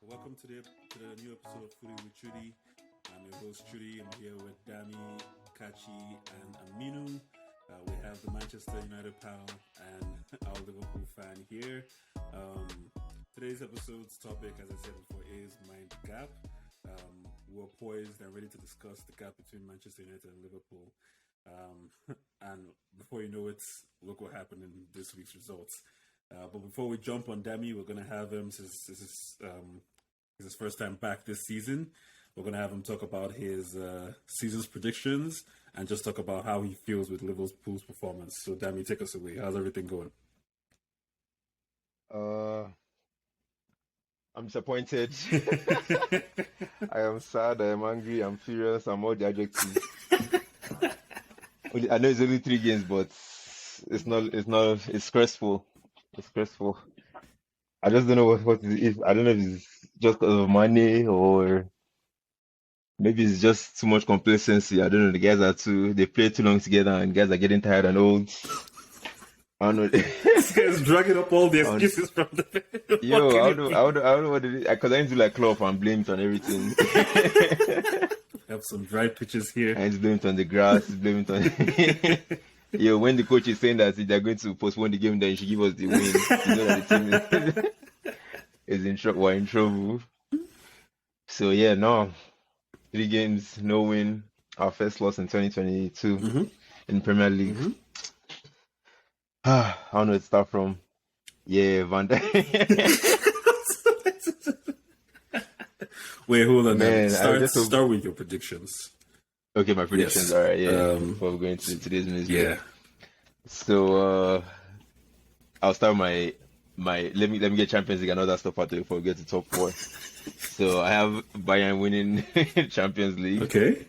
Welcome to the new episode of Footy with Chudy. I'm your host Chudy. I'm here with Dami, Kachi, and Aminu. We have the Manchester United pal and our Liverpool fan here. Today's episode's topic, as I said before, is Mind Gap. We're poised and ready to discuss the gap between Manchester United and Liverpool. And before you know it, look what happened in this week's results. But before we jump on Dami, we're going to have him, since this is his first time back this season, we're going to have him talk about his season's predictions and just talk about how he feels with Liverpool's performance. So Dami, take us away. How's everything going? I'm disappointed. I am sad. I am angry. I'm furious. I'm all the adjectives. I know it's only 3 games, but it's not. It's stressful. It's stressful. I just don't know what it is. I don't know if it's just because of money or maybe it's just too much complacency. I don't know. The guys they play too long together and guys are getting tired and old. I don't know. This guy's dragging up all the excuses from the. Yo, I don't know what it is. Because I need to like claw up and blame it on everything. Have some dry pitches here. I need to blame it on the grass, blame it on. Yo, when the coach is saying that they're going to postpone the game, then you should give us the win. You know that the team is in trouble. We're in trouble. So yeah, no. 3 games, no win. Our first loss in 2022 in Premier League. I don't know where to start from. Yeah, Van Dijk. Wait, hold on. Man, start with your predictions. Okay, my predictions. Yes. All right, yeah. Before we go into today's news. Yeah. So I'll start my let me get Champions League and all that stuff out there before we get to top 4. So I have Bayern winning Champions League. Okay.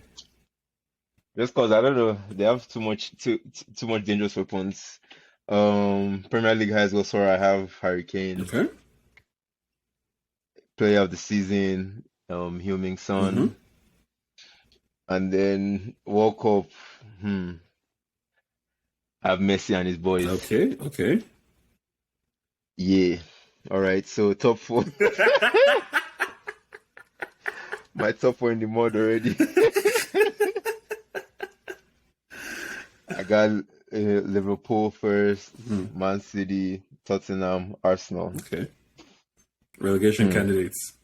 Just cause I don't know, they have too much dangerous weapons. Premier League highest goal scorer, I have Harry Kane. Okay. Player of the season, Heung-min Son. And then World Cup, I have Messi and his boys. Okay. Yeah. All right. So top 4. My top 4 in the mud already. I got Liverpool first, Man City, Tottenham, Arsenal. Okay. Relegation candidates.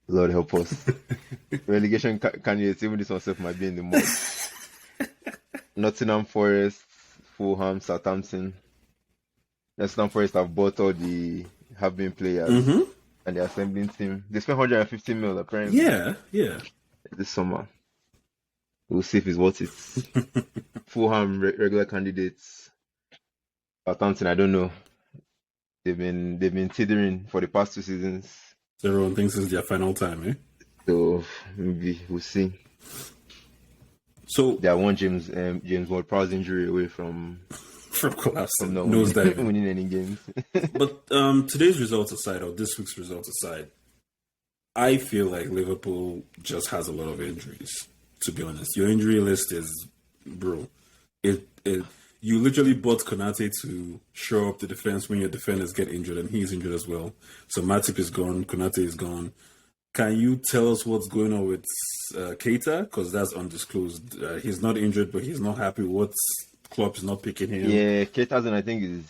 Lord help us. Relegation candidates, even this one self might be in the mud. Nottingham Forest, Fulham, Southampton. Nottingham Forest have bought all the have-been players and the assembling team. They spent 150 mil apparently. Yeah. This summer. We'll see if it's worth it. Fulham regular candidates. Southampton, I don't know. They've been teetering for the past 2 seasons. Everyone thinks it's their final time, eh? So maybe we'll see. So they are one James Ward-Prowse injury away from collapsing, not winning any games. But today's results aside, or this week's results aside, I feel like Liverpool just has a lot of injuries. To be honest, your injury list is, bro. You literally bought Konate to show up the defense when your defenders get injured, and he's injured as well. So Matip is gone, Konate is gone. Can you tell us what's going on with Keita? Because that's undisclosed. He's not injured, but he's not happy. Klopp is not picking him. Yeah, Keita's, I think, is,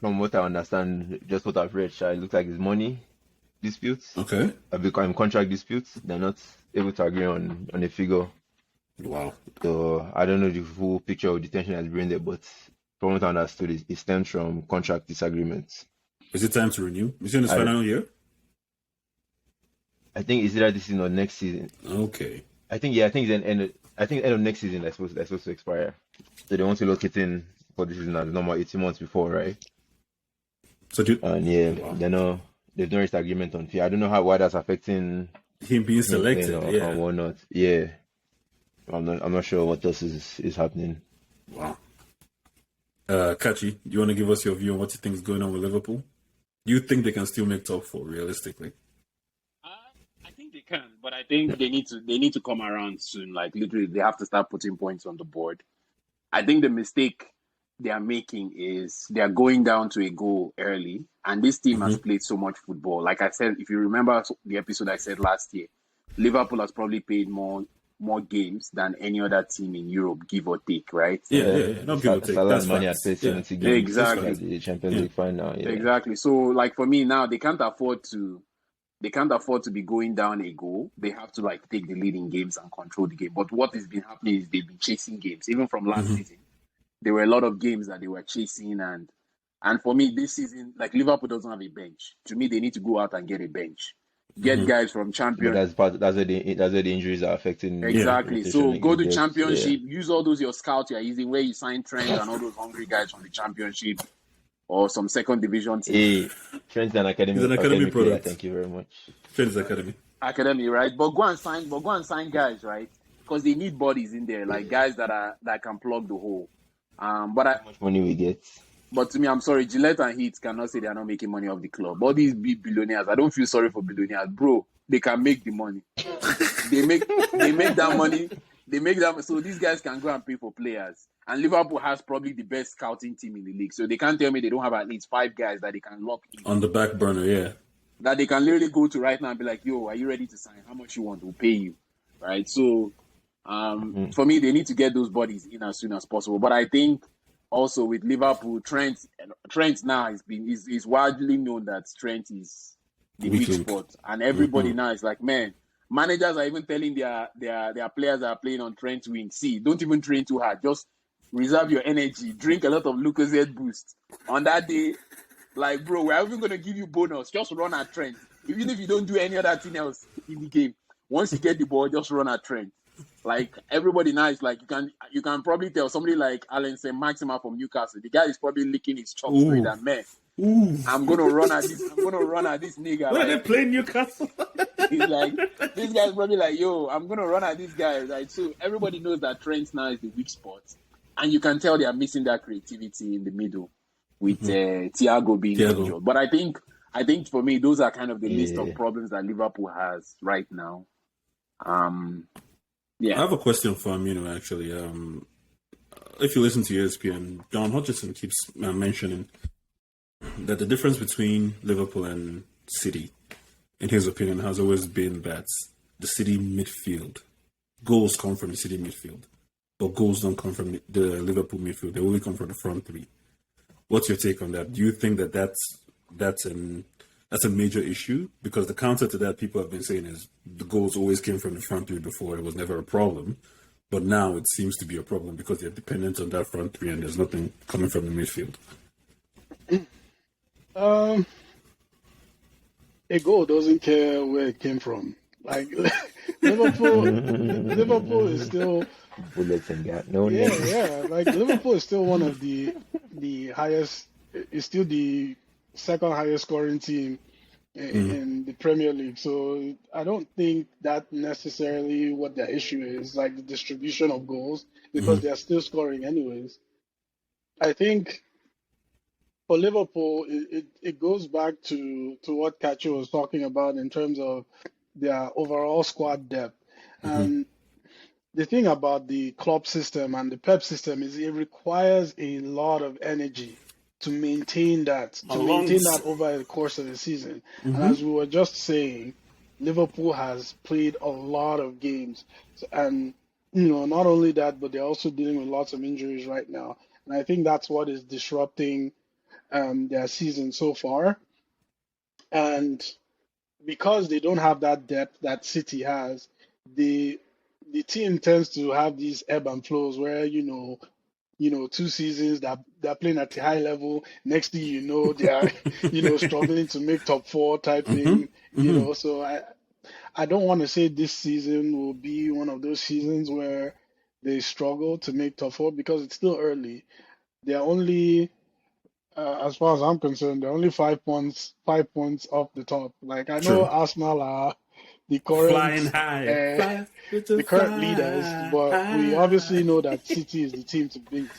from what I understand, just what I've read, it looks like it's money disputes. Okay. Because contract disputes. They're not able to agree on a figure. Wow. So I don't know the full picture of the tension that's been there, but from what I understood, it stems from contract disagreements. Is it time to renew? Is he in his final year? I think it's either this season or next season. Okay. I think it's end of next season they're supposed to expire. So they want to lock it in for this season as normal 18 months before, right? So they've no reached agreement on fee. I don't know why that's affecting him being selected or whatnot. Yeah. I'm not sure what else is happening. Wow. Kachi, do you want to give us your view on what you think is going on with Liverpool? Do you think they can still make top 4 realistically? I think they can, but I think they need to come around soon. Like literally, they have to start putting points on the board. I think the mistake they are making is they are going down to a goal early, and this team has played so much football. Like I said, if you remember the episode I said last year, Liverpool has probably played more games than any other team in Europe, give or take, right? Yeah. Not give or take. Salah That's and Mane had facts. played Yeah. 70 games Exactly. at the Champions League final. Yeah. Exactly. So, like for me now, they can't afford to be going down a goal. They have to like take the lead in games and control the game. But what has been happening is they've been chasing games. Even from last season, there were a lot of games that they were chasing, and for me this season, like Liverpool doesn't have a bench. To me, they need to go out and get a bench. Get guys from But champion. that's where the injuries are affecting. Exactly. rotation So go to against- championship, use all those your scouts you're using where you sign Trent and all those hungry guys from the championship or some second division team. Hey, Trent's an academy. He's an academy player. product. Thank you very much. Trends Academy. Academy, right? But go and sign guys, right? Because they need bodies in there, like guys that can plug the hole. How much money we get? But to me, I'm sorry, Gillette and Heat cannot say they are not making money off the club. All these big billionaires, I don't feel sorry for billionaires, bro. They can make the money. they make that money. They make that. So these guys can go and pay for players. And Liverpool has probably the best scouting team in the league. So they can't tell me they don't have at least 5 guys that they can lock in. On the back burner, yeah. That they can literally go to right now and be like, yo, are you ready to sign? How much you want? We'll pay you. Right? So for me, they need to get those bodies in as soon as possible. But I think also with Liverpool, Trent now is widely known that Trent is the weak spot. And everybody now is like, man, managers are even telling their players that are playing on Trent's wing, see, don't even train too hard. Just reserve your energy. Drink a lot of Lucozade Boost. On that day, like, bro, we're even going to give you bonus. Just run at Trent. Even if you don't do any other thing else in the game. Once you get the ball, just run at Trent. Like, everybody now is like, you can probably tell somebody like Alan St. Maxima from Newcastle, the guy is probably licking his chops straight and man. I'm gonna run at this nigga. When they play Newcastle, he's like, this guy's probably like, yo, I'm gonna run at this guy. Right? So everybody knows that Trent now is the weak spot, and you can tell they are missing that creativity in the middle with Thiago being injured. But I think for me, those are kind of the list of problems that Liverpool has right now. Yeah. I have a question for Aminu, actually. If you listen to ESPN, Don Hutchison keeps mentioning that the difference between Liverpool and City, in his opinion, has always been that the City midfield, goals come from the City midfield, but goals don't come from the Liverpool midfield. They only come from the front three. What's your take on that? Do you think that that's a major issue? Because the counter to that, people have been saying, is the goals always came from the front three before. It was never a problem. But now it seems to be a problem because they're dependent on that front three and there's nothing coming from the midfield. A goal doesn't care where it came from. Like, Liverpool is still... Bullets and got Like, Liverpool is still one of the highest... It's still the second highest scoring team in the Premier League. So I don't think that necessarily what their issue is, like the distribution of goals, because they're still scoring anyways. I think for Liverpool, it goes back to what Kachi was talking about in terms of their overall squad depth. And the thing about the club system and the Pep system is it requires a lot of energy to maintain that over the course of the season. And as we were just saying, Liverpool has played a lot of games. And, not only that, but they're also dealing with lots of injuries right now. And I think that's what is disrupting their season so far. And because they don't have that depth that City has, the team tends to have these ebb and flows where, 2 seasons that they're playing at a high level. Next thing you know, they are, struggling to make top 4 type thing. So I don't want to say this season will be one of those seasons where they struggle to make top 4 because it's still early. They're only, as far as I'm concerned, they're only 5 points off the top. Like, I know Arsenal are the current flying high, the current leaders, but we obviously know that City is the team to beat.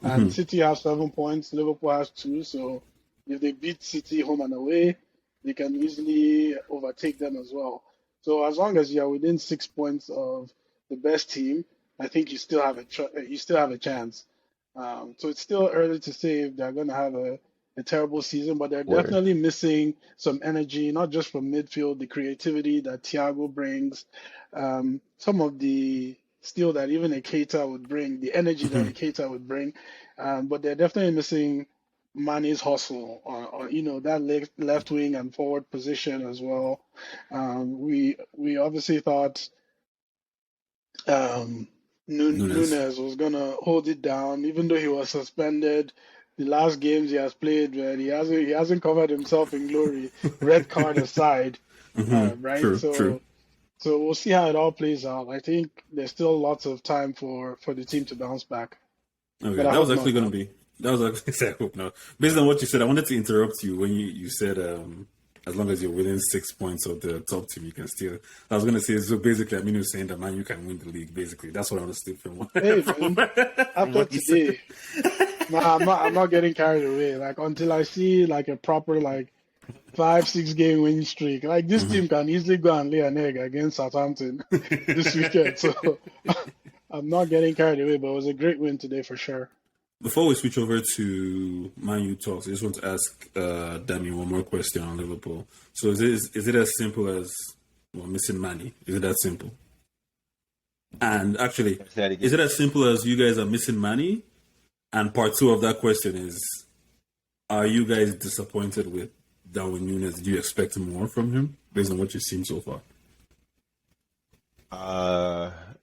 And City has 7 points, Liverpool has 2. So if they beat City home and away, they can easily overtake them as well. So as long as you're within 6 points of the best team, I think you still have a chance. So it's still early to say if they're going to have a terrible season, but they're Word. definitely missing some energy, not just from midfield, the creativity that Thiago brings, some of the steel that even a Keita would bring, the energy that a Keita would bring. But they're definitely missing Mane's hustle on that left wing and forward position as well. We obviously thought um, Nunes. Nunes was gonna hold it down, even though he was suspended. The last games he has played, man, he hasn't covered himself in glory. Red card aside, right? True, true. So we'll see how it all plays out. I think there's still lots of time for the team to bounce back. Okay, But I that was hope actually not, going to though. be. That was actually. I hope not. Based on what you said, I wanted to interrupt you when you said as long as you're within 6 points of the top team, you can still. I was going to say so. Basically, I mean, you're saying that man, you can win the league. Basically, that's what I understood from Hey, from, man, from after what you said. today, I'm not getting carried away. Like until I see like a proper like 5-6 game win streak. Like this team can easily go and lay an egg against Southampton this weekend. So I'm not getting carried away, but it was a great win today for sure. Before we switch over to Man U talks, I just want to ask Dami one more question on Liverpool. So is it as simple as missing Manny? Is it that simple? And actually, Say that again. is it as simple as you guys are missing Manny? And part two of that question is, are you guys disappointed with Darwin Núñez? Did you expect more from him based on what you've seen so far?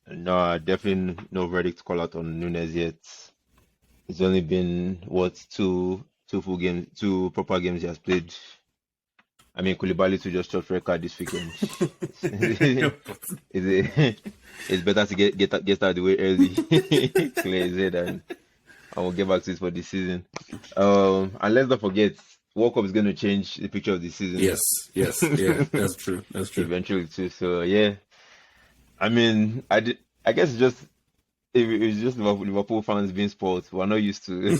No, definitely no verdict to call out on Nunes yet. It's only been two full games, two proper games he has played. I mean, Koulibaly to just short record this weekend. It's better to get out of the way early, clear his head, and we'll get back to it for this season. And let's not forget, World Cup is going to change the picture of the season. Yes, yeah, that's true. That's true. Eventually too. So yeah, I mean, I guess it's just Liverpool fans being spoiled. We're not used to,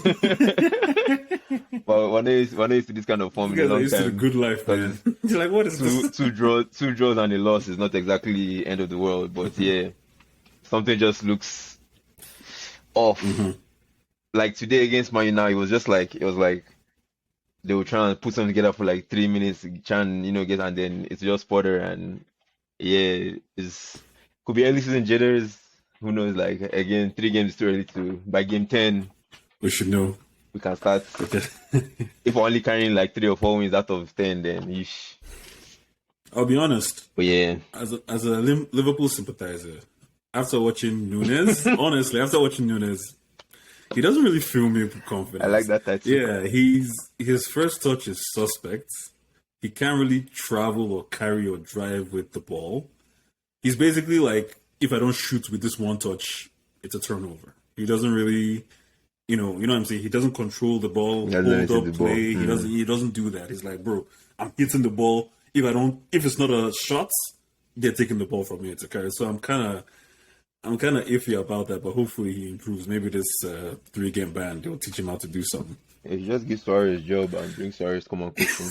but we're not used to this kind of form You in a guys are long used to the time. good life, man. You're like, what is this? Two draws and a loss is not exactly end of the world, but yeah, something just looks off. Like today against Man United, it was like they were trying to put something together for like 3 minutes, try and get, and then it's just further, and yeah, could be early season jitters. Who knows? Like again, 3 games is too early to. By game 10, We should know. we can start. If we're only carrying like 3 or 4 wins out of 10, then yeesh. I'll be honest. But yeah, As a Liverpool sympathizer, after watching Núñez, honestly, after watching Núñez, he doesn't really fill me with confidence. I like that tattoo. Yeah, his first touch is suspect. He can't really travel or carry or drive with the ball. He's basically like, if I don't shoot with this one touch, it's a turnover. He doesn't really, you know what I'm saying? He doesn't control the ball, He doesn't hold hit up the ball. play. He doesn't do that. He's like, bro, I'm hitting the ball. If it's not a shot, they're taking the ball from me to carry. So I'm kind of iffy about that, but hopefully he improves. Maybe this 3-game ban, they'll teach him how to do something. if you just give Suarez a job and bring Suarez, come on, coach him.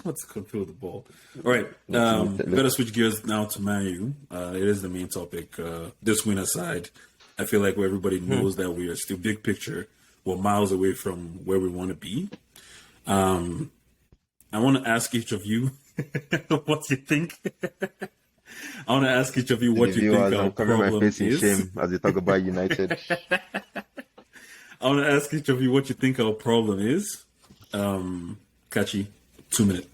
How to control the ball. All right, better switch gears now to Man U. It is the main topic. This win aside, I feel like where everybody knows that we are still big picture. We're miles away from where we want to be. I want to ask each of you what you think. I want to ask each of you what The you think viewers, our I'm covering my problem face in is. shame as they talk about United. I want to ask each of you what you think our problem is. Kachi, 2 minutes.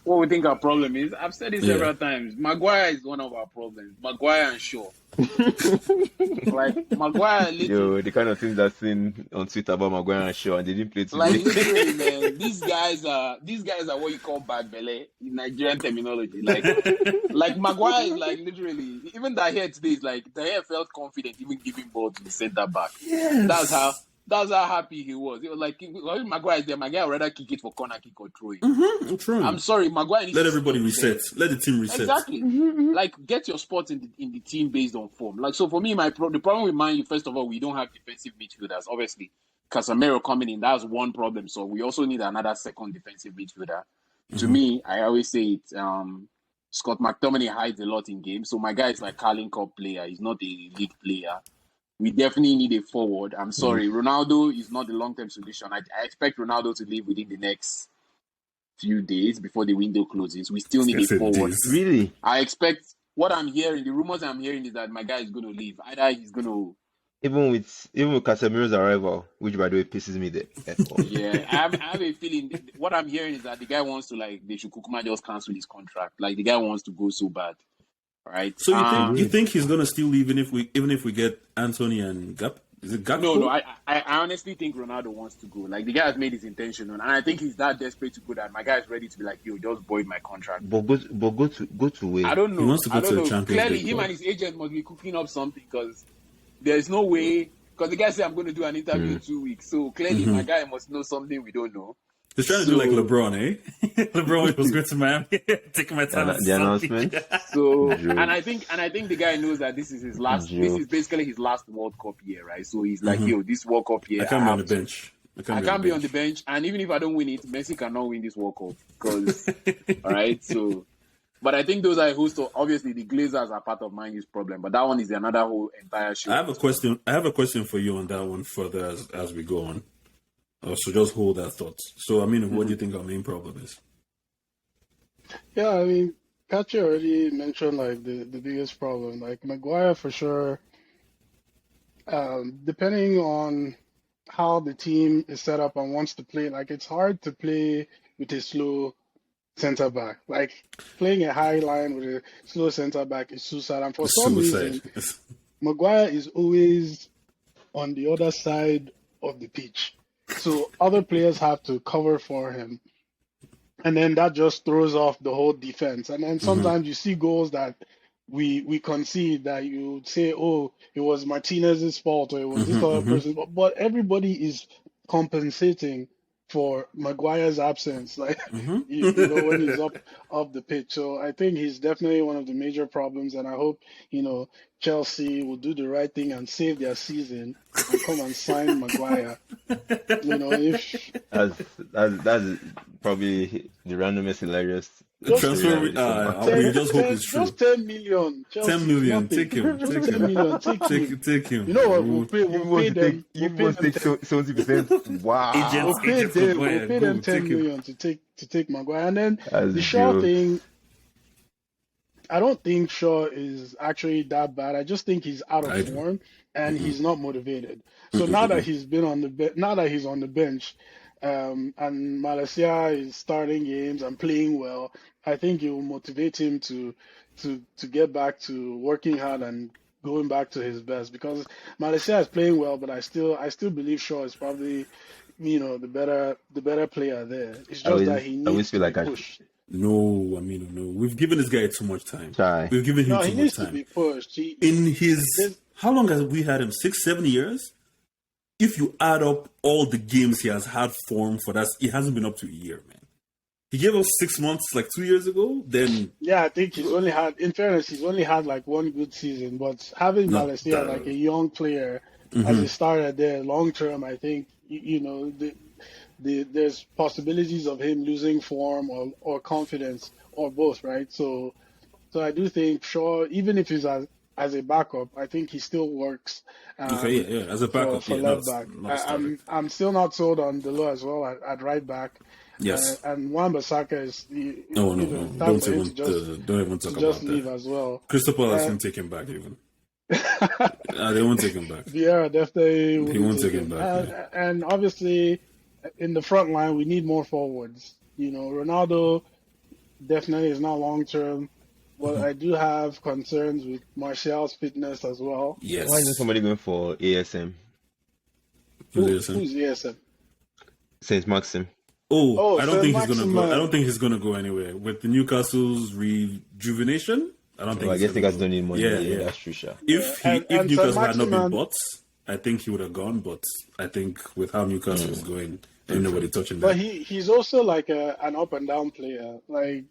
What we think our problem is, I've said it several times. Maguire is one of our problems. Maguire and Shaw. Like Maguire, Yo, the kind of things I've seen on Twitter about Maguire and Shaw, and they didn't play today. like literally, man, these guys are what you call bad belly in Nigerian terminology. Like Maguire is like literally, even Daher today is like Daher felt confident even giving ball to the centre back. Yes. That's how happy he was. It was like when Maguire is there, Maguire would rather kick it for corner kick or throw it. I'm trying. I'm sorry, Maguire needs Let to everybody stay there. reset. Let the team reset. Exactly. Like get your spot in the team based on form. Like so for me, the problem with Man U, first of all, we don't have defensive midfielders. Obviously, Casemiro coming in, that's one problem. So we also need another second defensive midfielder. To me, I always say it. Scott McTominay hides a lot in games. So my guy is like Carling Cup player. He's not a league player. we definitely need a forward. I'm sorry, Ronaldo is not the long-term solution. I expect Ronaldo to leave within the next few days before the window closes. We still need a forward. Really? I expect what I'm hearing. The rumors I'm hearing is that my guy is going to leave. Either he's going to. Even with Casemiro's arrival, which by the way pisses me the F off. Yeah, I have a feeling. What I'm hearing is that the guy wants to they should Kukuma just cancel his contract. Like the guy wants to go so bad, right? So you think he's gonna still leave even if we get Anthony and Gap? Is it Gakpo? No. I honestly think Ronaldo wants to go. Like the guy has made his intention known, and I think he's that desperate to go that my guy is ready to be like, yo, just void my contract. But go to where? I don't know. He wants to go to the Champions Clearly, League, him and his agent must be cooking up something because there's no way. Because the guy said I'm going to do an interview in 2 weeks, so clearly my guy must know something we don't know. He's trying to do like LeBron, eh? LeBron was going to Miami, taking my time. The announcement. So, and I think the guy knows that this is his last. This is basically his last World Cup year, right? So he's like, yo, this World Cup year, I can't be on the bench. I can't be on the bench, and even if I don't win it, Messi cannot win this World Cup because, all right. So, but I think those are a host of, obviously the Glazers are part of Man U's problem, but that one is another whole entire show. I have a question for you on that one further as we go on. So just hold that thought. So, I mean, what do you think our main problem is? Yeah, I mean, Kachi already mentioned like the biggest problem. Like Maguire for sure. Depending on how the team is set up and wants to play, like it's hard to play with a slow center back. Like playing a high line with a slow center back is suicide. And for some reason, Maguire is always on the other side of the pitch. So other players have to cover for him. And then that just throws off the whole defense. And then sometimes you see goals that we concede that you would say, oh, it was Martinez's fault or it was this other person's fault. But everybody is compensating for Maguire's absence, like you know, when he's up the pitch. So I think he's definitely one of the major problems, and I hope Chelsea will do the right thing and save their season and come and sign Maguire. If that's probably the randomest hilarious. Transfer. We just hope it's true. Just 10 million. Chelsea, 10 million. nothing. Take him. 10 million. Take him. him. You know what? We'll pay them. You must take 70%. Wow. We'll pay them 10 million to take Maguire. And then That's the Shaw joke. thing, I don't think Shaw is actually that bad. I just think he's out of form and he's not motivated. So now that he's on the bench, and Malaysia is starting games and playing well, I think it will motivate him to get back to working hard and going back to his best, because Malaysia is playing well, but I still believe Shaw is probably the better player there. It's just that he needs to be pushed. No, no. We've given this guy too much time. Try. We've given him too he much needs time. to be pushed. How long has we had him? 6-7 years? If you add up all the games he has had form for that, it hasn't been up to a year, man. He gave us 6 months like 2 years ago. Then I think he's only had like one good season. But having Malaysia like a young player as a starter there long term, I think there's possibilities of him losing form or confidence or both, right? So I do think Shaw, even if he's as a backup, I think he still works. As a backup for left back. I'm still not sold on Delo as well at right back. Yes. And Wan-Bissaka is no. Don't even talk about that. Leave as well. Crystal Palace won't take him back even. They won't take him back. Yeah, definitely. He won't take him back. And obviously, in the front line, we need more forwards. Ronaldo definitely is not long term. But I do have concerns with Martial's fitness as well. Yes. Why isn't somebody going for ASM? Who's ASM? Saint Maxim. I don't think he's gonna go. I don't think he's gonna go anywhere with the Newcastle's rejuvenation. I don't think. I guess Newcastle don't need money. Yeah, that's true. Sure. If Newcastle had not been bought, I think he would have gone. But I think with how Newcastle is going, ain't nobody touching that. But he's also like an up and down player. Like,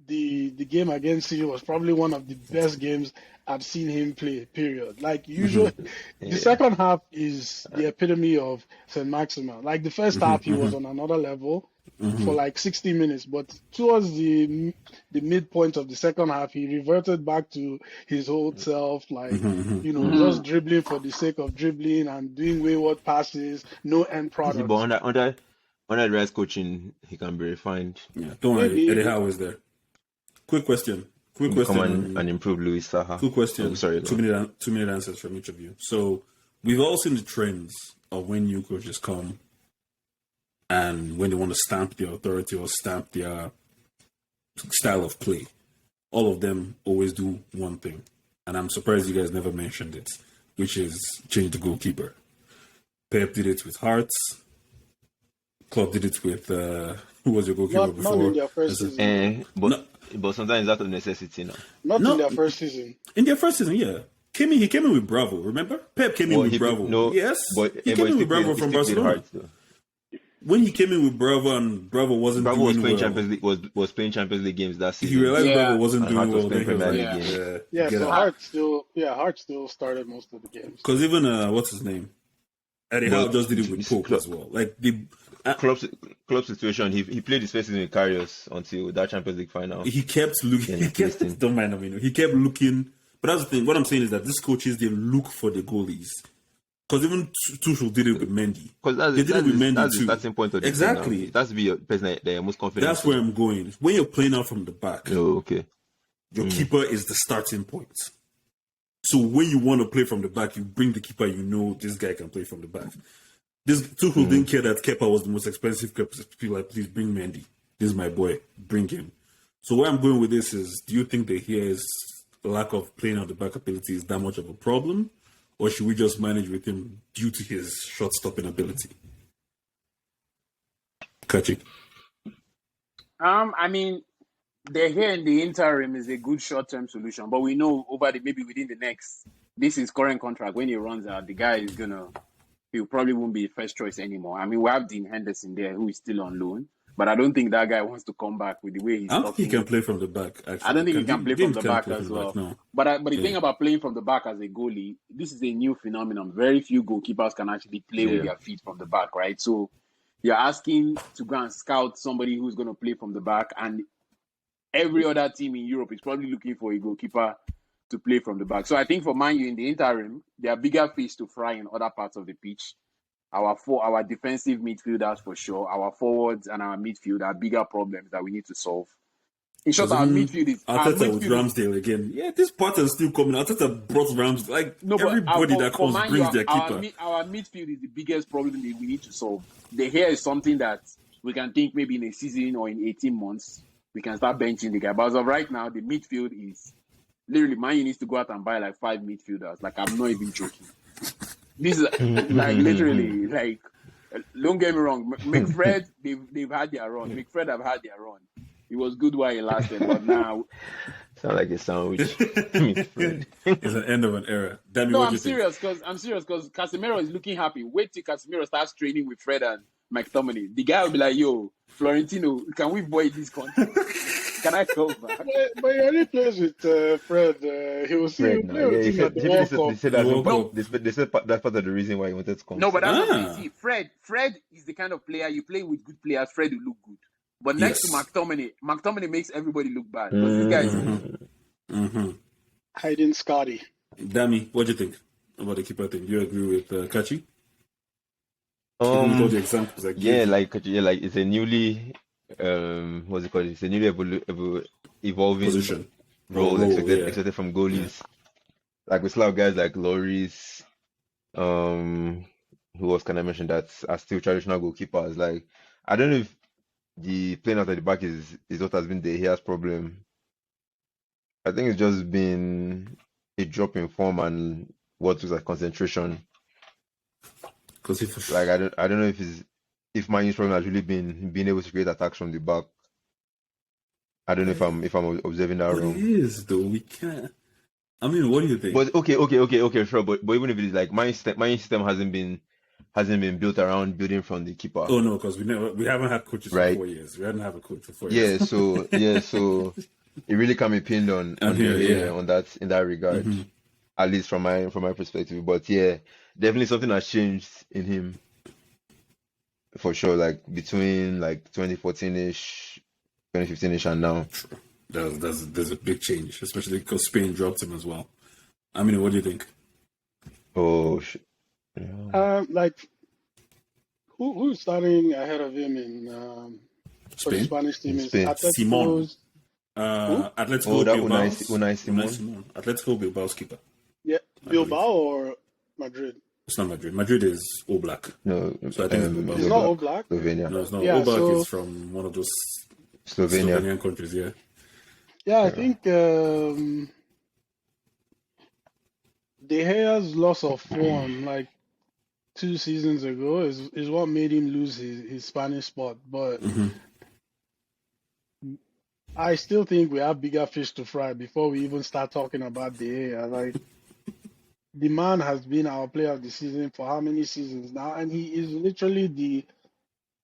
the game against City was probably one of the best games I've seen him play, period. Like usually the second half is the epitome of St. Maximin. Like the first half he was on another level for like 60 minutes, but towards the midpoint of the second half he reverted back to his old self, like just dribbling for the sake of dribbling and doing wayward passes, no end product. But under the right coaching, he can be refined. Yeah, don't worry. Eddie Howe is there. Quick question. Come and improve Luis Saha. Quick question. Oh, sorry. 2-minute answers from each of you. So we've all seen the trends of when new coaches come and when they want to stamp their authority or stamp their style of play. All of them always do one thing. And I'm surprised you guys never mentioned it, which is change the goalkeeper. Pep did it with Hearts. Klopp did it with who was your goalkeeper before? Not in their first season. But sometimes that's a necessity now. Not in their first season. In their first season, yeah. He came in with Bravo, remember? Pep came in with Bravo. Yes. He came in with Bravo from Barcelona. When he came in with Bravo and Bravo wasn't doing was playing well. Champions League was playing Champions League games that season. He realized Bravo wasn't doing well. So Hart still started most of the games. Because even what's his name? Eddie Howe just did it with Pope as well. Like the club situation, he played his first season with Karius until that Champions League final. He kept looking. Don't mind him. He kept looking. But that's the thing. What I'm saying is that these coaches, they look for the goalies. Because even Tuchel did it with Mendy. Because they did it with Mendy that's too. The starting point of the exactly. Team. That's be your person that you're most confident. That's where I'm going. When you're playing out from the back, your keeper is the starting point. So when you want to play from the back, you bring the keeper. You know this guy can play from the back. This Tuchel didn't care that Kepa was the most expensive keeper. People like, please bring Mendy. This is my boy. Bring him. So where I'm going with this is, do you think that here is lack of playing out the back ability is that much of a problem? Or should we just manage with him due to his shot-stopping ability? Kachi. I mean, they're here in the interim is a good short-term solution, but we know maybe within the next, this is current contract, when he runs out, the guy is he probably won't be first choice anymore. I mean, we have Dean Henderson there who is still on loan, but I don't think that guy wants to come back with the way he's I don't think he can play from the back, actually. I don't think he can play from the back as well. No. But the thing about playing from the back as a goalie, this is a new phenomenon. Very few goalkeepers can actually play with their feet from the back, right? So you're asking to go and scout somebody who's going to play from the back, and every other team in Europe is probably looking for a goalkeeper to play from the back. So I think for Man U in the interim, there are bigger fish to fry in other parts of the pitch. Our defensive midfielders for sure, our forwards and our midfield are bigger problems that we need to solve. In short, our midfield is Arteta with Ramsdale again. Yeah, this pattern's still coming. Arteta brought Ramsdale. Like everybody that comes brings their keeper. Our midfield is the biggest problem that we need to solve. The hair is something that we can think maybe in a season or in 18 months we can start benching the guy. But as of right now, the midfield is literally Man U needs to go out and buy like 5 midfielders. Like I'm not even joking. This is like literally like. Don't get me wrong. McFred, they've had their run. McFred have had their run. It was good while it lasted, but now sound like a sandwich. It's an end of an era. Dami, no, I'm serious because Casemiro is looking happy. Wait till Casemiro starts training with Fred and McTominay. The guy will be like, "Yo, Florentino, can we void this contract? Can I go back?" But he only plays with Fred. He will see him play with him at the World Cup. They said that's part of the reason why he wanted to come. No, but that's what we see. Fred is the kind of player you play with good players. Fred will look good. But next to McTominay makes everybody look bad. Because this guy is hiding Scotty. Dami, what do you think about the keeper thing? Do you agree with Kachi? With all the examples like it's a newly what's it called? It's a newly evolving position role expected from goalies. Like we still have guys like Lloris, who else can I mention that are still traditional goalkeepers. Like I don't know if the playing out at the back is what has been the Here's problem. I think it's just been a drop in form and what was like concentration. Because I don't know if Man U's problem has really been being able to create attacks from the back. I don't know if I'm observing that wrong. It is though. We can't. I mean, what do you think? But okay, sure. But even if it is like my system hasn't been built around building from the keeper. Oh no, because we haven't had coaches for 4 years. We hadn't had a coach for 4 years. So it really can be pinned on here, the yeah. on that in that regard, at least from my perspective. But yeah, definitely something has changed in him for sure. Like between like 2014-ish, 2015-ish, and now. True. There's a big change, especially because Spain dropped him as well. I mean, what do you think? Oh, yeah. Like who's starting ahead of him in for the Spain? Spanish team In is Spain. Simon. Atletico's who? Atletico Oh, that Bilbao's Unai Simon. Simon. Atletico Bilbao's keeper. Yeah, I believe. Bilbao or Madrid? It's not Madrid. Madrid is All Black. No, So I think it's Bilbao. It's not All Black. Slovenia. No, it's not. Yeah, All Black so is from one of those Slovenia. Slovenian countries, yeah. yeah, I think De Gea's loss of form like 2 seasons ago is what made him lose his Spanish spot. But I still think we have bigger fish to fry before we even start talking about De Gea. Like the man has been our player of the season for how many seasons now, and he is literally the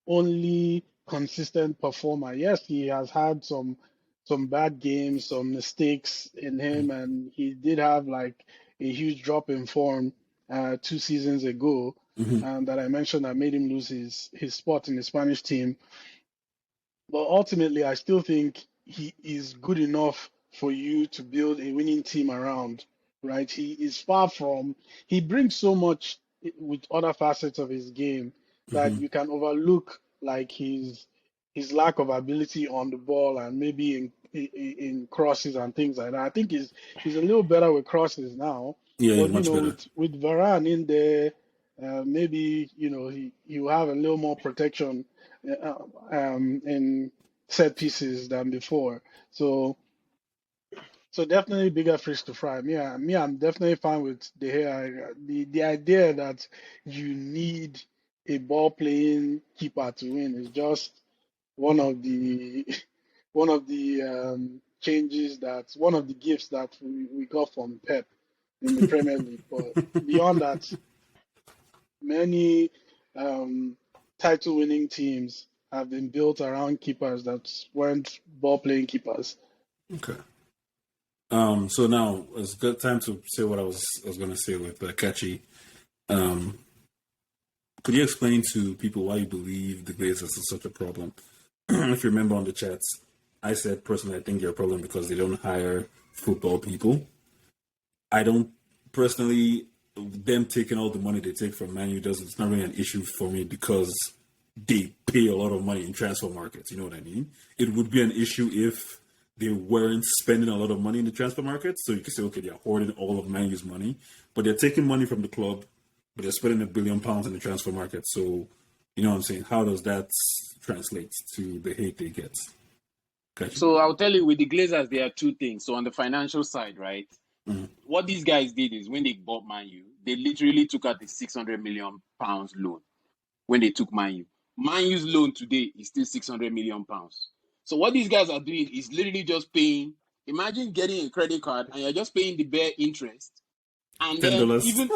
only consistent performer. Yes, he has had some bad games, some mistakes in him, and he did have like a huge drop in form 2 seasons ago that I mentioned that made him lose his spot in the Spanish team. But ultimately, I still think he is good enough for you to build a winning team around, right? He is far from, he brings so much with other facets of his game that you can overlook like his lack of ability on the ball and maybe in crosses and things like that. I think he's a little better with crosses now. Yeah, But much better. with Varane in there, maybe he will have a little more protection in set pieces than before. So definitely bigger fish to fry. I'm definitely fine with De Gea. The idea that you need a ball playing keeper to win is just one of the changes one of the gifts that we got from Pep in the Premier League. But beyond that, many title winning teams have been built around keepers that weren't ball playing keepers. Okay. So now it's good time to say what I was going to say with Kachi. Could you explain to people why you believe the Glazers is such a problem? If you remember on the chats, I said personally I think they're a problem because they don't hire football people. I don't personally, them taking all the money they take from Man U it's not really an issue for me because they pay a lot of money in transfer markets. You know what I mean? It would be an issue if they weren't spending a lot of money in the transfer market. So you could say, okay, they're hoarding all of Man U's money, but they're taking money from the club, but they're spending £1 billion in the transfer market. So, you know what I'm saying? How does that translate to the hate they get? Gotcha. So I'll tell you, with the Glazers, there are two things. So on the financial side, right? What these guys did is when they bought Man U, they literally took out the £600 million loan when they took Man U. Man U's loan today is still £600 million. So what these guys are doing is literally just paying. Imagine getting a credit card and you're just paying the bare interest, and then $10. even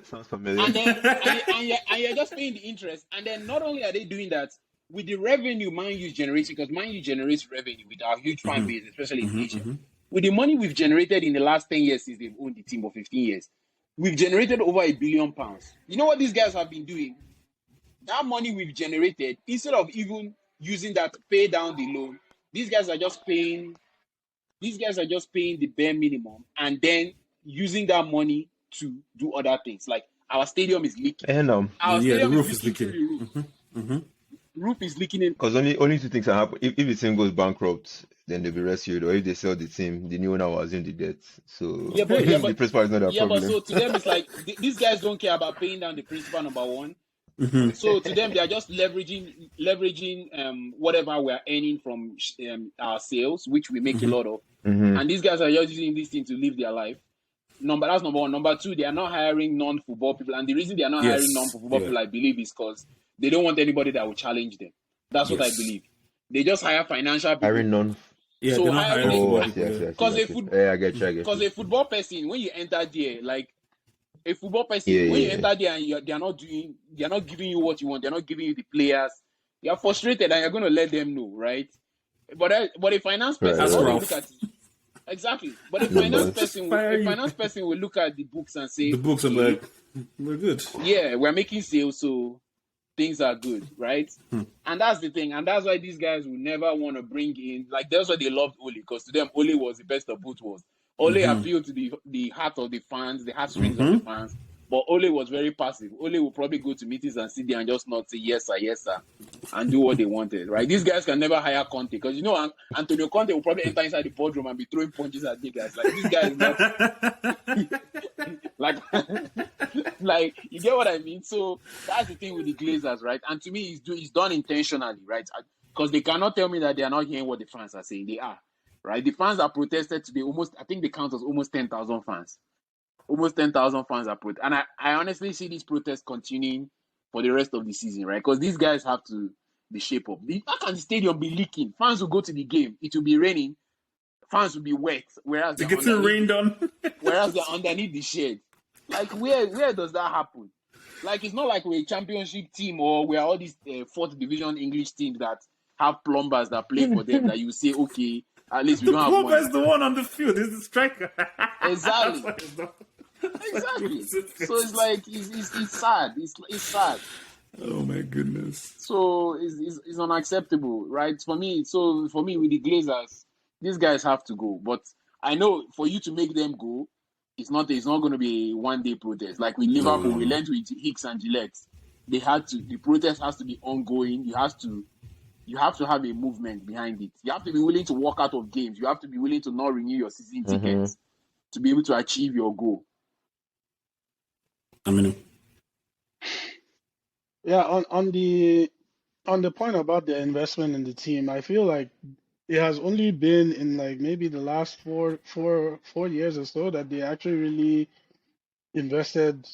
Sounds familiar. and then and you're just paying the interest. And then not only are they doing that with the revenue Man U is generating, because Man U generates revenue with our huge fan base, especially in Asia. With the money we've generated in the last 10 years since they've owned the team, or 15 years, we've generated over £1 billion. You know what these guys have been doing? That money we've generated, instead of even using that to pay down the loan, these guys are just paying the bare minimum and then using that money to do other things. Like our stadium is leaking. And The roof is leaking. Roof is leaking in. because only two things can happen. If the team goes bankrupt, then they'll be rescued, or if they sell the team, the new owner will assume the debt. So but the principal is not a problem. but so to them it's like these guys don't care about paying down the principal, number one. So to them, they are just leveraging whatever we are earning from our sales, which we make a lot of. And these guys are just using this thing to live their life. That's number one. Number two, they are not hiring non-football people. And the reason they are not hiring non-football people, I believe, is because they don't want anybody that will challenge them. That's what I believe. They just hire financial people. Hiring non. Yeah, So they're not hiring hiring yes. because I get you. Because a football person, when you enter there, like a football person, when you enter there and they're not giving you what you want, they're not giving you the players, you're frustrated and you're going to let them know, right? But a finance person, Right, That's all they right. look Ralph. at is exactly. But Numbers. Fire a you. finance person will look at the books and The say, books are okay, like, we're good. yeah, we're making sales, so things are good, right? And that's the thing, and that's why these guys will never want to bring in, like, that's why they loved Ole, because to them Ole was the best of both worlds. Ole appealed to the heart of the fans, the heartstrings of the fans, but Ole was very passive. Ole will probably go to meetings and sit there and just not say yes sir, and do what they wanted, right? These guys can never hire Conte, because Antonio Conte will probably enter inside the boardroom and be throwing punches at the guys. Like, this guy is not like like, you get what I mean? So that's the thing with the Glazers, right? And to me, it's done intentionally, right? Because they cannot tell me that they are not hearing what the fans are saying. They are, right? The fans that protested today, I think the count was almost 10,000 fans. Almost 10,000 fans are protesting. And I honestly see these protests continuing for the rest of the season, right? Because these guys have to be shape up. How can the stadium be leaking? Fans will go to the game. It will be raining. Fans will be wet, whereas They're getting rained on. they're underneath the shade. Like, where does that happen? Like, it's not like we're a championship team or we're all these fourth division English teams that have plumbers that play for them, that you say, okay, at least we The don't have plumber money. is the one on the field. He's the striker. Exactly. That's what it's done. Exactly. So it's like, it's sad. It's sad. Oh my goodness. So it's unacceptable, right? For me, with the Glazers, these guys have to go. But I know for you to make them go, it's not going to be a one-day protest. Like with Liverpool, we learned with Hicks and Gillette. The protest has to be ongoing. You have to have a movement behind it. You have to be willing to walk out of games. You have to be willing to not renew your season tickets to be able to achieve your goal. Aminu. Yeah, on the point about the investment in the team, I feel like it has only been in like maybe the last four years or so that they actually really invested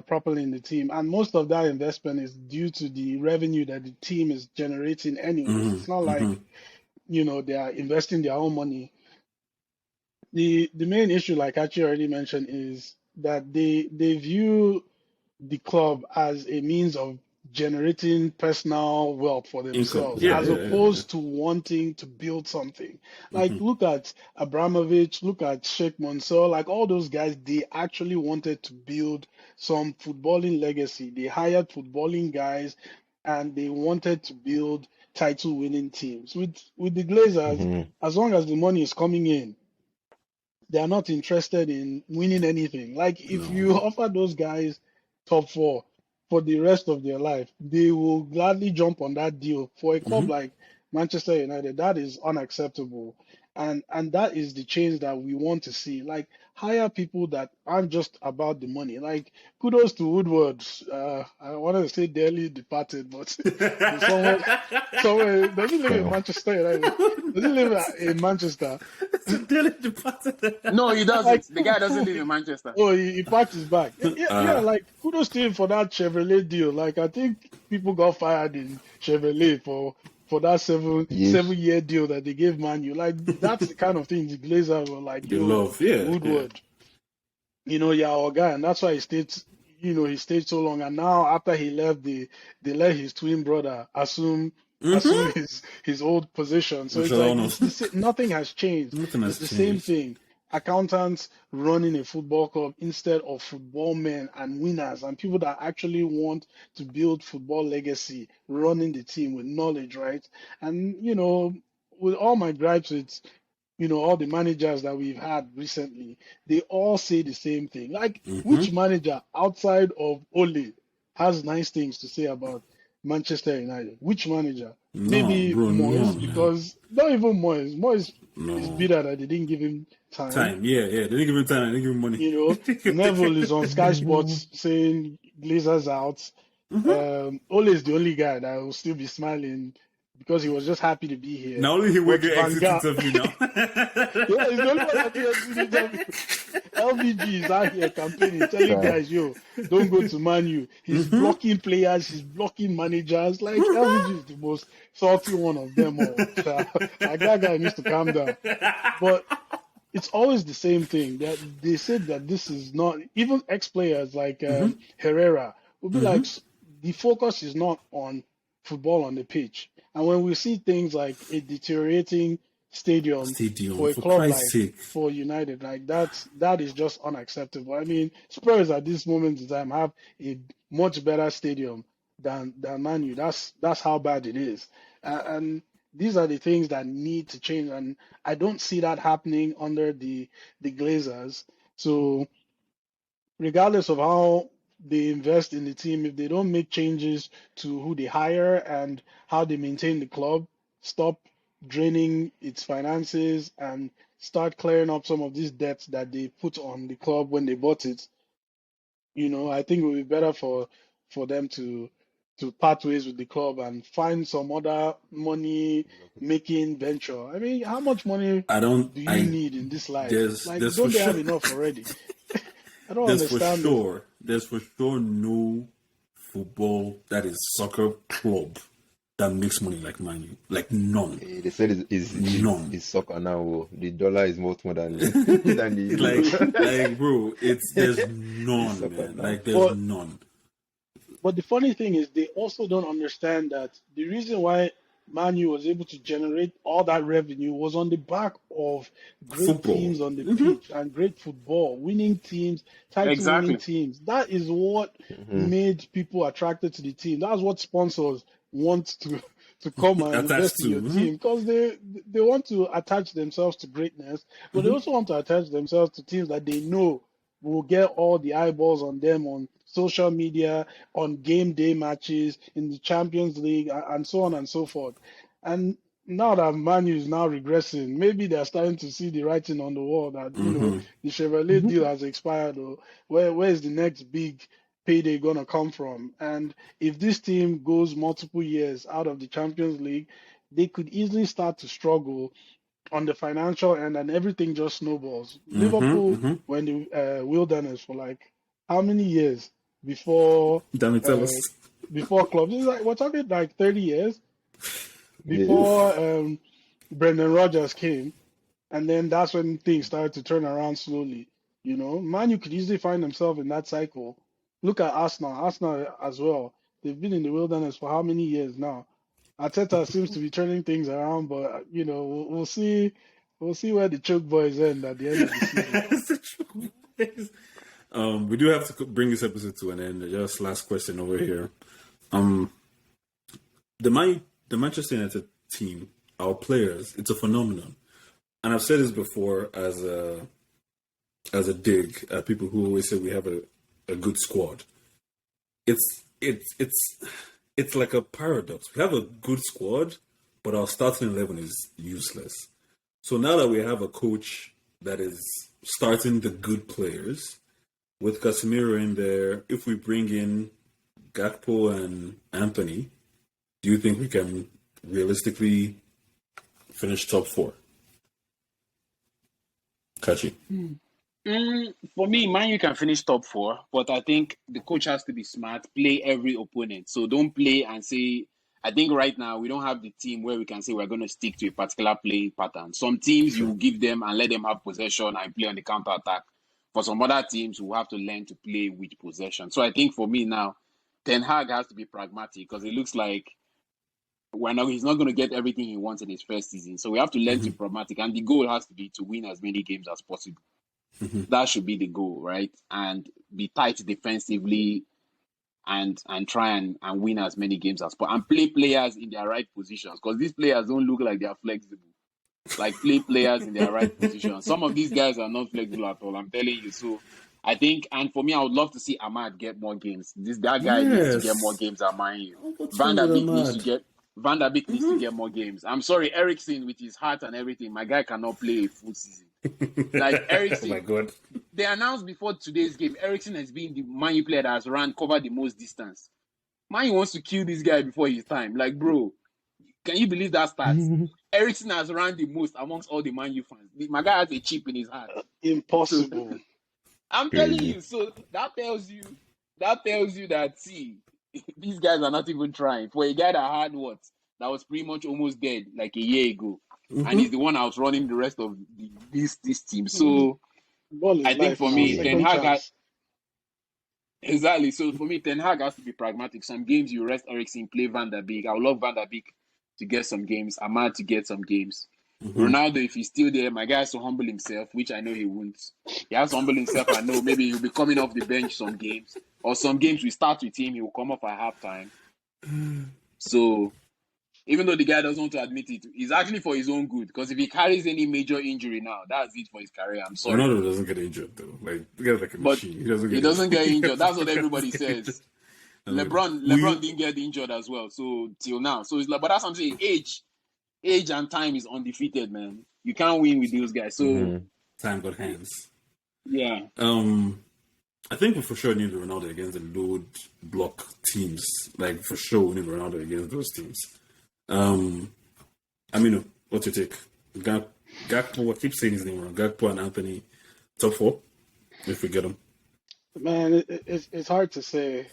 properly in the team, and most of that investment is due to the revenue that the team is generating anyways. It's not like they are investing their own money. The main issue, like Kachi already mentioned, is that they view the club as a means of generating personal wealth for themselves, as opposed to wanting to build something. Like, look at Abramovich, look at Sheikh Mansour, like all those guys, they actually wanted to build some footballing legacy. They hired footballing guys and they wanted to build title winning teams. With the Glazers, as long as the money is coming in, they are not interested in winning anything. Like, if you offer those guys top four for the rest of their life, they will gladly jump on that deal. For a club like Manchester United, that is unacceptable. And that is the change that we want to see. Like, hire people that aren't just about the money. Like, kudos to Woodward. I wanted to say dearly departed, but somewhere doesn't live in Manchester United. Doesn't live in Manchester. Dearly departed. No, he doesn't. Like, the guy doesn't live in Manchester. Oh, he packed his bag. Yeah, like, kudos to him for that Chevrolet deal. Like, I think people got fired in Chevrolet for that seven-year deal that they gave Man U. Like, that's the kind of thing the Glazers were like, Woodward. You're our guy, and that's why he stayed so long. And now after he left, they let his twin brother assume his old position. So it's like nothing has changed. It's the same thing. Accountants running a football club instead of football men and winners and people that actually want to build football legacy, running the team with knowledge, right? And, with all my gripes with, all the managers that we've had recently, they all say the same thing. Like, which manager outside of Ole has nice things to say about Manchester United? Which manager? Maybe Moyes, because not even Moyes. Moyes is bitter that they didn't give him time. Yeah. They didn't give him time. They didn't give him money. Neville is on Sky Sports saying Glazers out. Ole is the only guy that will still be smiling because he was just happy to be here. Now only he will get exit interview now. Yeah, he's the only one that gets exit interview. LVG is out here campaigning, telling guys, don't go to Man U. He's blocking players, he's blocking managers. Like, LVG is the most salty one of them all. That guy needs to calm down. But it's always the same thing. That they said that this is not, even ex-players like Herrera will be like, the focus is not on football on the pitch. And when we see things like a deteriorating stadium for a for club Christ's like sake. for United, like that is just unacceptable. I mean, Spurs at this moment in time have a much better stadium than Man U. That's how bad it is. And these are the things that need to change, and I don't see that happening under the Glazers. So regardless of how they invest in the team, if they don't make changes to who they hire and how they maintain the club, stop draining its finances and start clearing up some of these debts that they put on the club when they bought it, I think it would be better for them to part ways with the club and find some other money making venture. I mean, how much money I don't. do you I need in this life? Like, there's for don't they have sure. enough already? I don't There's for understand this. sure. There's for sure no football that is soccer club that makes money like Man U. Like none. They said None. it's soccer now. Oh. The dollar is worth more than than the like bro, there's none, soccer man. now. Like there's But none. But the funny thing is, they also don't understand that the reason why Man U was able to generate all that revenue was on the back of great Football. teams on the pitch and great football, winning teams, title winning Exactly. teams. That is what Mhm. made people attracted to the team. That's what sponsors want to come and Attached invest in to. your team, because they want to attach themselves to greatness, but they also want to attach themselves to teams that they know will get all the eyeballs on them on social media, on game day matches, in the Champions League, and so on and so forth. And now that Man U is now regressing, maybe they're starting to see the writing on the wall that, the Chevrolet deal has expired, or where is the next big payday gonna come from? And if this team goes multiple years out of the Champions League, they could easily start to struggle on the financial end, and everything just snowballs. Liverpool went the wilderness for like how many years before Damn it, tell us. clubs? It's like we're talking like 30 years Yeah. before Brendan Rodgers came, and then that's when things started to turn around slowly. Man, you could easily find themselves in that cycle. Look at Arsenal as well. They've been in the wilderness for how many years now? Arteta seems to be turning things around, but we'll see. We'll see where the choke boys end at the end of the season. We do have to bring this episode to an end. Just last question over here. The Manchester United team, our players, it's a phenomenon. And I've said this before as a dig at people who always say we have a good squad. It's like a paradox. We have a good squad, but our starting 11 is useless. So now that we have a coach that is starting the good players, with Casemiro in there, if we bring in Gakpo and Anthony, do you think we can realistically finish top 4? Kachi? For me, Man U can finish top 4, but I think the coach has to be smart, play every opponent. So don't play and say, I think right now we don't have the team where we can say we're going to stick to a particular playing pattern. Some teams you give them and let them have possession and play on the counter attack. For some other teams, we have to learn to play with possession. So I think for me now, Ten Hag has to be pragmatic, because it looks like he's not going to get everything he wants in his first season. So we have to learn to be pragmatic, and the goal has to be to win as many games as possible. That should be the goal, right? And be tight defensively and try and win as many games as possible. And play players in their right positions, because these players don't look like they're flexible. Like, play players in their right position. Some of these guys are not flexible at all, I'm telling you. So I think, and for me, I would love to see Ahmad get more games. That guy needs to get more games at Man U. Van der Beek needs to get more games. I'm sorry, Eriksen, with his heart and everything, my guy cannot play a full season. Like, Eriksen, Oh my God. They announced before today's game, Eriksen has been the Man U player that has covered the most distance. Man U wants to kill this guy before his time. Like, bro, can you believe that stats? Eriksen has run the most amongst all the Man U fans. My guy has a chip in his heart. Impossible. So, I'm telling you. So that tells you that, see, these guys are not even trying. For a guy that had that was pretty much almost dead like a year ago, and he's the one outrunning the rest of this team. So I think for me, Ten Hag has. Exactly. So for me, Ten Hag has to be pragmatic. Some games you rest Eriksen, play Van der Beek. I would love Van der Beek to get some games. Ahmad to get some games. Ronaldo, if he's still there, my guy has to humble himself, which I know he won't. He has to humble himself and know maybe he'll be coming off the bench some games. Or some games we start with him, he will come off at halftime. So even though the guy doesn't want to admit it, it's actually for his own good. Because if he carries any major injury now, that's it for his career. I'm sorry. Ronaldo doesn't get injured though. Like the guy's like a machine. He doesn't get injured. That's what everybody says. LeBron didn't get injured as well. So till now, so it's like, but that's what I'm saying. Age and time is undefeated, man. You can't win with those guys. So time got hands. Yeah. I think we for sure need Ronaldo against the load block teams. Like for sure we need Ronaldo against those teams. Aminu, what's your take? Gakpo, I keep saying his name wrong. Gakpo and Anthony, top 4, if we get them. Man, it's hard to say.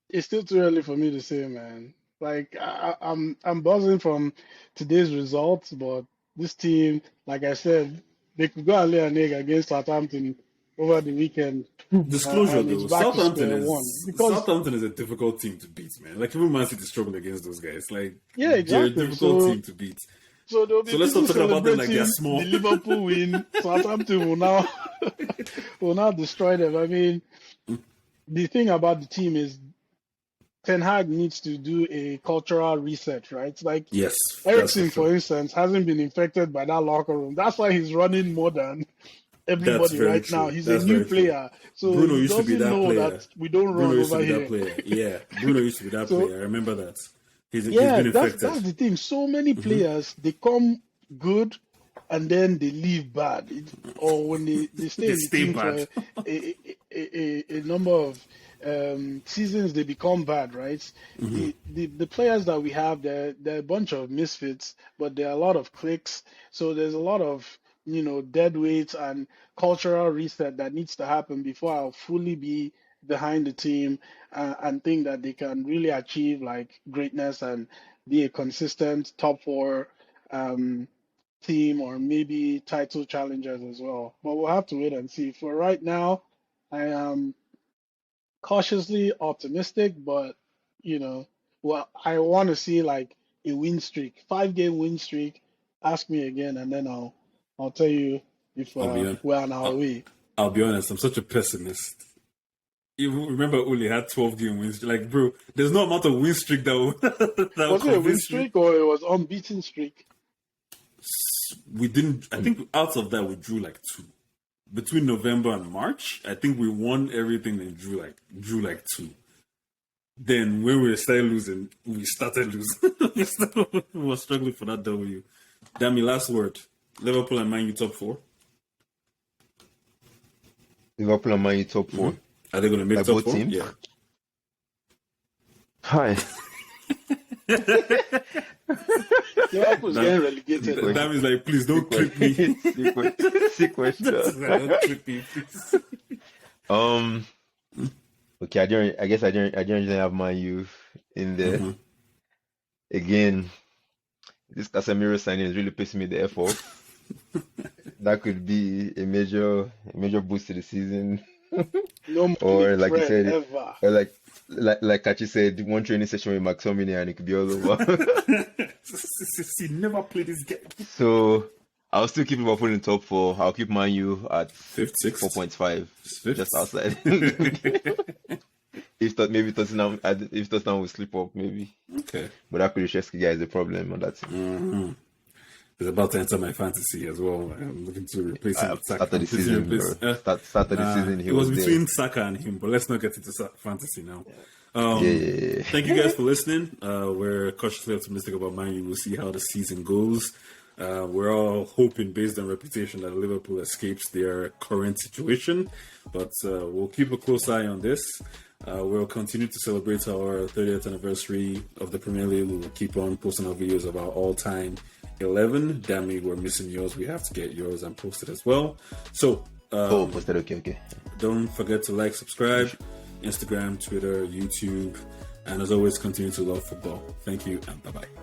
It's still too early for me to say, man. Like I'm buzzing from today's results, but this team, like I said, they could go and lay an egg against Southampton over the weekend. Disclosure though, Southampton is a difficult team to beat, man. Like even Man City struggle against those guys. Like yeah, exactly. They're a difficult team to beat. So let's not talk about them like they're small. The Liverpool win, Southampton will now destroy them. I mean, the thing about the team is Ten Hag needs to do a cultural reset, right? Like yes, Eriksen, for instance, hasn't been infected by that locker room. That's why he's running more than everybody right now. He's a new player. So Bruno he used to be doesn't that know player. that we don't Bruno run used over to be here. that player. Yeah, Bruno used to be that player. I remember that. He's been infected. That's the thing. So many players, they come good and then they leave bad. Or when they stay in the team bad. for a number of seasons, they become bad, right? The players that we have, they're a bunch of misfits, but there are a lot of clicks. So there's a lot of dead weights and cultural reset that needs to happen before I'll fully be behind the team and think that they can really achieve like greatness and be a consistent top 4 team or maybe title challengers as well. But we'll have to wait and see. For right now, I am cautiously optimistic, but I want to see like a win streak, 5-game win streak. Ask me again, and then I'll tell you if we're on our way. I'll be honest, I'm such a pessimist. You remember Uli had 12-game win streak. Like, bro, there's no amount of win streak that was it a win streak or it was unbeaten streak? We didn't. I think out of that we drew like 2. Between November and March, I think we won everything and drew like 2. Then when we started losing, we started losing. We were struggling for that W. Dami, last word. Liverpool and Man U top 4. Liverpool and Man U top 4. Are they going to make like top both 4? Teams? Yeah. Hi. Liverpool's getting relegated. Dami's like, please don't trick me. See question. Don't trick me, please. Okay, I guess I didn't really have Man U in there. Again, this Casemiro signing is really pissing me the F off. That could be a major boost to the season. No or like you said, ever. or like Kachi said, one training session with McTominay and it could be all over. He never played this game. So I'll still keep Liverpool in top 4. I'll keep Man U at 5th, 6th, 4.5, just outside. Maybe Tottenham will slip up, maybe. Okay. But that Kulusevski guy is the problem on that team. He's about to enter my fantasy as well. I'm looking to replace him with Saka. Start of the season, it was between Saka and him, but let's not get into fantasy now. Thank you guys for listening. We're cautiously optimistic about Man U. We'll see how the season goes. We're all hoping, based on reputation, that Liverpool escapes their current situation. But we'll keep a close eye on this. We'll continue to celebrate our 30th anniversary of the Premier League. We'll keep on posting our videos of our all-time 11. Dami, we're missing yours. We have to get yours and post it as well. So, posted. Okay. Don't forget to like, subscribe, Instagram, Twitter, YouTube, and as always, continue to love football. Thank you, and bye-bye.